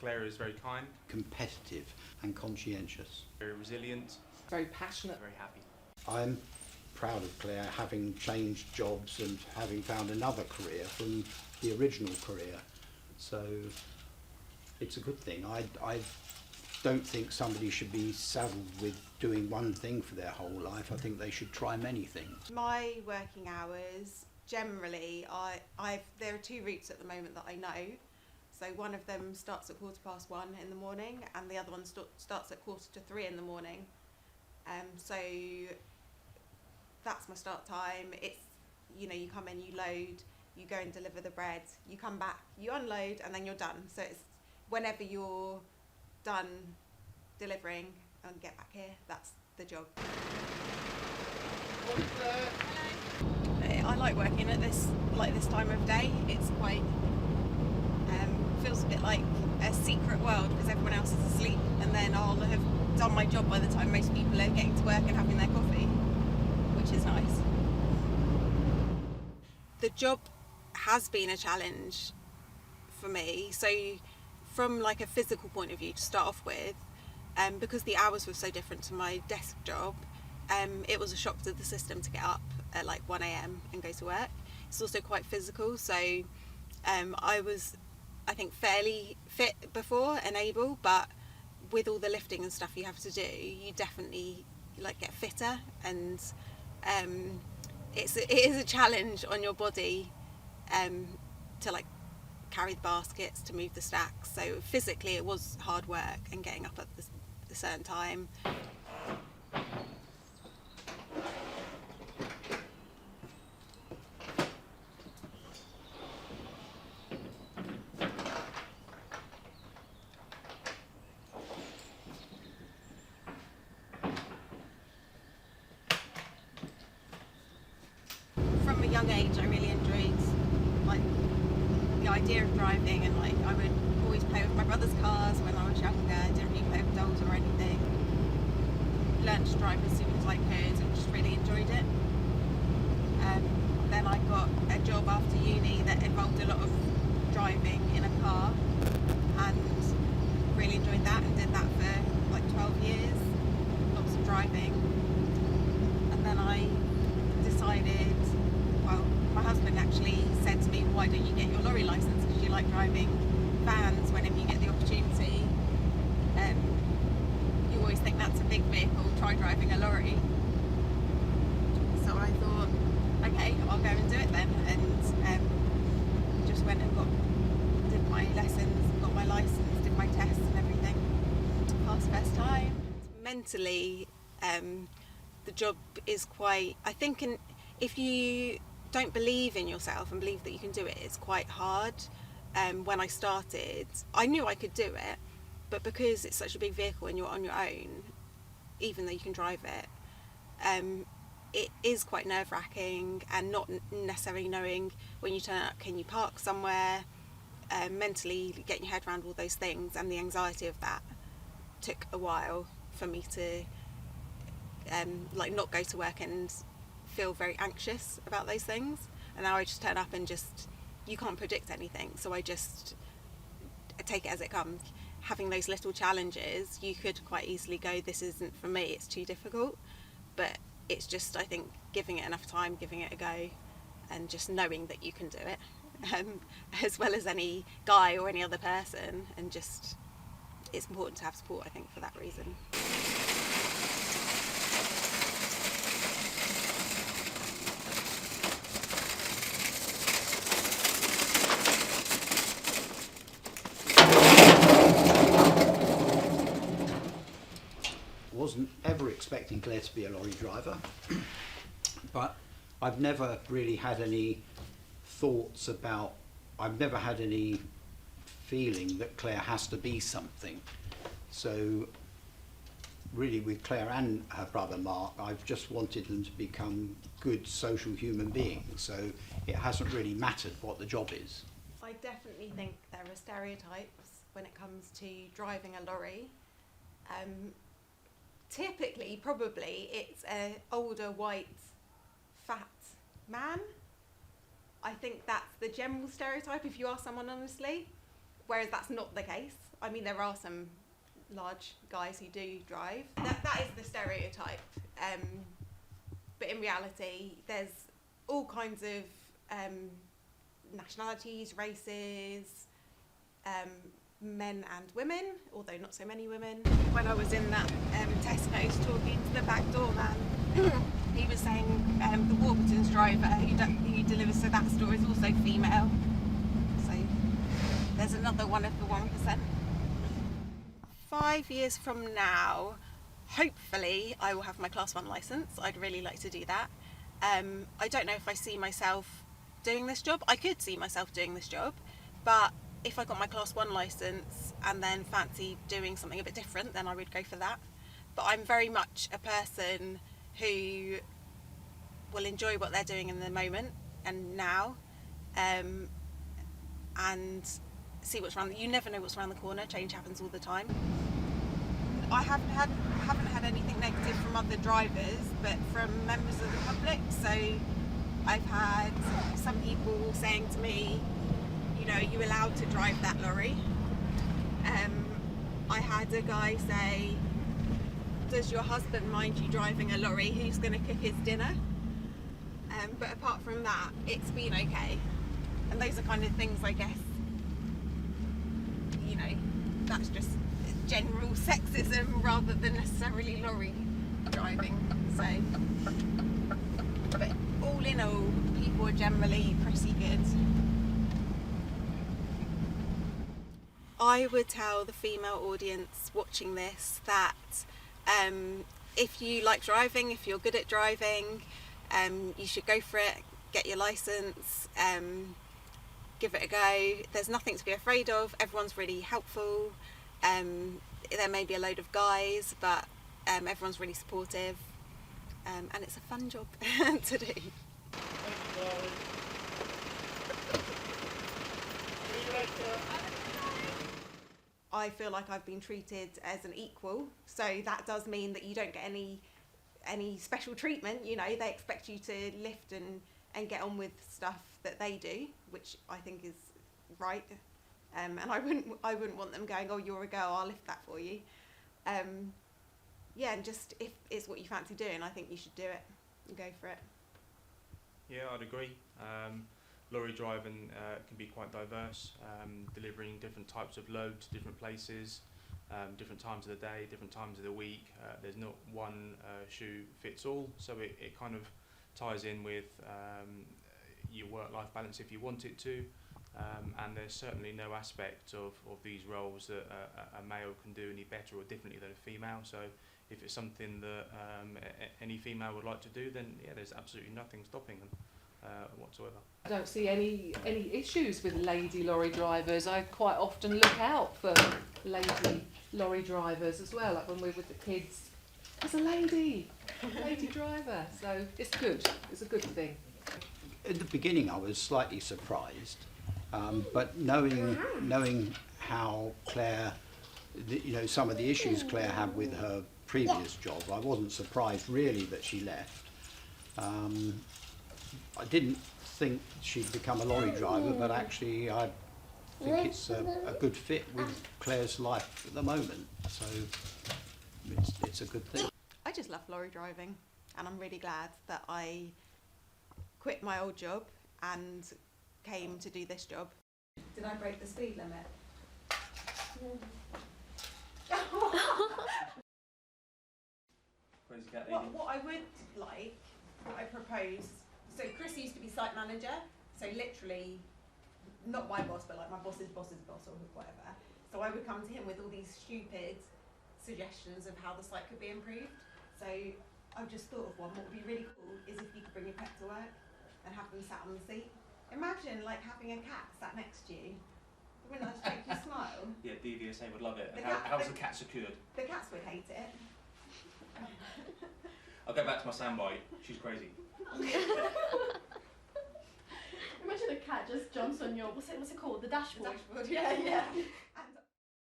Claire is very kind, competitive and conscientious. very resilient, Very passionate. very happy. I'm proud of Claire having changed jobs and having found another career from the original career. So it's a good thing. I don't think somebody should be saddled with doing one thing for their whole life. I think they should try many things. My working hours, generally, there are two routes at the moment that I know. So one of them starts at 1:15 in the morning, and the other one starts at 2:45 in the morning. So that's my start time. It's, you come in, you load, you go and deliver the bread, you come back, you unload, and then you're done. So it's whenever you're done delivering and get back here, that's the job. I like working at this time of day. It's quite feels a bit like a secret world because everyone else is asleep, and then I'll have done my job by the time most people are getting to work and having their coffee, which is nice. The job has been a challenge for me. So from like a physical point of view to start off with, because the hours were so different to my desk job, it was a shock to the system to get up at like 1 a.m. and go to work. It's also quite physical, so I was, I think, fairly fit before and able, but with all the lifting and stuff you have to do, you definitely like get fitter, and it is a challenge on your body to like carry the baskets, to move the stacks. So physically it was hard work, and getting up at a certain time. From a young age, I really enjoyed like the idea of driving, and like I would always play with my brother's cars when I was younger. I didn't really play with dolls or anything. Learned to drive as soon as I could, and just really enjoyed it. Then I got a job after uni that involved a lot of driving in a car, and really enjoyed that, and did that for like 12 years, lots of driving. And then I decided, well, my husband actually said to me, why don't you get your lorry licence, because you like driving vans whenever you get the opportunity. You always think that's a big vehicle, try driving a lorry. So I thought, okay, I'll go and do it then, and just went and did my lessons, got my licence, did my tests and everything, passed first time. Mentally, the job is quite, I think, if you don't believe in yourself and believe that you can do it, it's quite hard. When I started, I knew I could do it, but because it's such a big vehicle and you're on your own, even though you can drive it, it is quite nerve-wracking, and not necessarily knowing when you turn up, can you park somewhere, mentally getting your head around all those things, and the anxiety of that took a while for me to like not go to work and feel very anxious about those things. And now I just turn up, and just, you can't predict anything, so I just take it as it comes. Having those little challenges, you could quite easily go, this isn't for me, it's too difficult, but it's just, I think, giving it enough time, giving it a go, and just knowing that you can do it, as well as any guy or any other person, and just, it's important to have support, I think, for that reason. Wasn't ever expecting Claire to be a lorry driver, but I've never really had any thoughts about, I've never had any feeling that Claire has to be something. So really, with Claire and her brother Mark, I've just wanted them to become good social human beings, so it hasn't really mattered what the job is. I definitely think there are stereotypes when it comes to driving a lorry. Typically, probably, it's an older, white, fat man. I think that's the general stereotype if you ask someone honestly, whereas that's not the case. I mean, there are some large guys who do drive. That is the stereotype. But in reality, there's all kinds of nationalities, races, men and women, although not so many women. When I was in that Tesco's talking to the back door man, he was saying the Warburton's driver who delivers to that store is also female. So there's another one of the 1%. 5 years from now, hopefully I will have my Class 1 licence. I'd really like to do that. I don't know if I see myself doing this job. I could see myself doing this job, but if I got my Class 1 licence and then fancy doing something a bit different, then I would go for that. But I'm very much a person who will enjoy what they're doing in the moment and now, and see what's around. You never know what's around the corner. Change happens all the time. I haven't had anything negative from other drivers, but from members of the public. So I've had some people saying to me, you know, are you allowed to drive that lorry? I had a guy say, does your husband mind you driving a lorry? Who's going to cook his dinner? But apart from that, it's been okay. And those are kind of things, I guess, you know, that's just general sexism rather than necessarily lorry driving. So, but all in all, people are generally pretty good. I would tell the female audience watching this that if you like driving, if you're good at driving, you should go for it, get your licence, give it a go. There's nothing to be afraid of. Everyone's really helpful. There may be a load of guys, but everyone's really supportive, and it's a fun job to do. I feel like I've been treated as an equal, so that does mean that you don't get any special treatment. You know, they expect you to lift and get on with stuff that they do, which I think is right. And I wouldn't want them going, oh, you're a girl, I'll lift that for you. Yeah, and just if it's what you fancy doing, I think you should do it and go for it. Yeah, I'd agree. Lorry driving can be quite diverse, delivering different types of load to different places, different times of the day, different times of the week. There's not one shoe fits all, so it kind of ties in with your work-life balance if you want it to. And there's certainly no aspect of these roles that a male can do any better or differently than a female. So if it's something that any female would like to do, then yeah, there's absolutely nothing stopping them whatsoever. I don't see any issues with lady lorry drivers. I quite often look out for lady lorry drivers as well, like when we're with the kids. There's a lady driver, so it's good. It's a good thing. At the beginning I was slightly surprised. But knowing how Claire, you know, some of the issues Claire had with her previous job, I wasn't surprised really that she left. I didn't think she'd become a lorry driver, but actually I think it's a good fit with Claire's life at the moment, so it's a good thing. I just love lorry driving, and I'm really glad that I quit my old job and came to do this job. Did I break the speed limit? What I would like, what I propose, so Chris used to be site manager, so literally not my boss, but like my boss's boss's boss or whatever. So I would come to him with all these stupid suggestions of how the site could be improved. So I've just thought of one. What would be really cool is if you could bring your pet to work and have them sat on the seat. Imagine like having a cat sat next to you. Wouldn't that just make you smile? Yeah, DVSA would love it. How's the cat secured? The cats would hate it. I'll go back to my soundbite. She's crazy. Imagine a cat just jumps on your, what's it called? The dashboard? The dashboard, yeah.